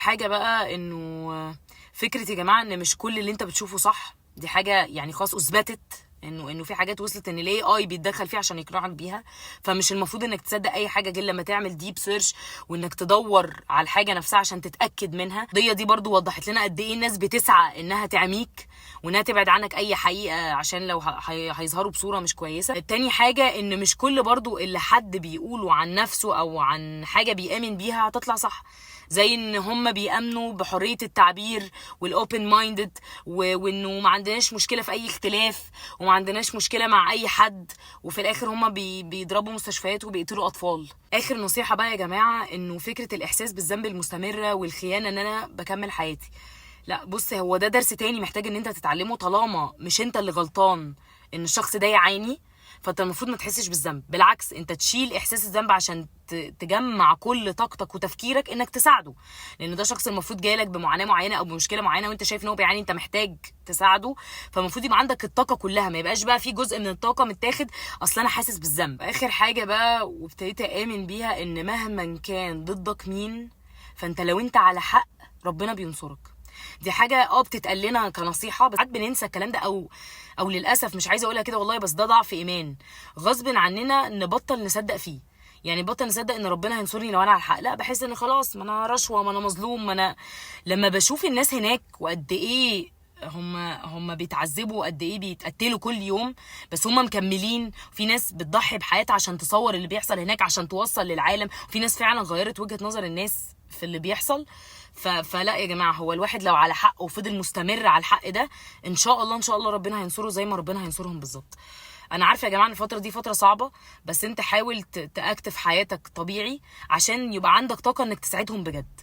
حاجة بقى انه فكرة يا جماعة ان مش كل اللي انت بتشوفه صح، دي حاجة يعني خلاص اثبتت انه في حاجات وصلت ان الاي اي بيتدخل فيها عشان يقنعك بيها. فمش المفروض انك تصدق اي حاجة غير لما تعمل ديب سيرش، وانك تدور على الحاجة نفسها عشان تتأكد منها. دي برضو وضحت لنا قد ايه الناس بتسعى انها تعميك وانها تبعد عنك اي حقيقة عشان لو هيظهروا بصورة مش كويسة. التاني حاجة ان مش كل برضو اللي حد بيقوله عن نفسه او عن حاجة بيآمن بيها هتطلع صح. زي ان هم بيامنوا بحريه التعبير والاوبن مايندد، وانه ما عندناش مشكله في اي اختلاف وما عندناش مشكله مع اي حد، وفي الاخر هم بيضربوا مستشفيات وبيقتلوا اطفال. اخر نصيحه بقى يا جماعه، انه فكره الاحساس بالذنب المستمره والخيانه ان انا بكمل حياتي، لا بص، هو ده درس تاني محتاج ان انت تتعلمه. طالما مش انت اللي غلطان ان الشخص ده يعاني، فانت المفروض ما تحسش بالذنب. بالعكس، انت تشيل احساس الذنب عشان تجمع كل طاقتك وتفكيرك انك تساعده، لان ده شخص المفروض جايلك بمعاناه معينه او بمشكله معينه وانت شايف ان هو بيعاني، انت محتاج تساعده. فالمفروض يبقى عندك الطاقه كلها، ما يبقاش بقى في جزء من الطاقه متاخد اصل انا حاسس بالذنب. اخر حاجه بقى وابتديت امن بيها، ان مهما كان ضدك مين، فانت لو انت على حق ربنا بينصرك. دي حاجه بتتقال لنا كنصيحه، بس ساعات بننسى الكلام ده، او للاسف مش عايزه اقولها كده والله، بس ده ضعف ايمان غصب عننا نبطل نصدق فيه. يعني بطل نصدق ان ربنا هينصرني لو انا على الحق، لا بحس ان خلاص، ما انا رشوه، ما انا مظلوم، ما انا لما بشوف الناس هناك وقد ايه هم بيتعذبوا، قد ايه بيتقتلوا كل يوم، بس هم مكملين. في ناس بتضحي بحياتها عشان تصور اللي بيحصل هناك عشان توصل للعالم، في ناس فعلا غيرت وجهة نظر الناس في اللي بيحصل. فلا يا جماعه، هو الواحد لو على حق وفضل مستمر على الحق ده، ان شاء الله ان شاء الله ربنا هينصره زي ما ربنا هينصرهم بالظبط. انا عارفه يا جماعه ان الفتره دي فتره صعبه، بس انت حاول تاكتف حياتك طبيعي عشان يبقى عندك طاقه انك تساعدهم بجد.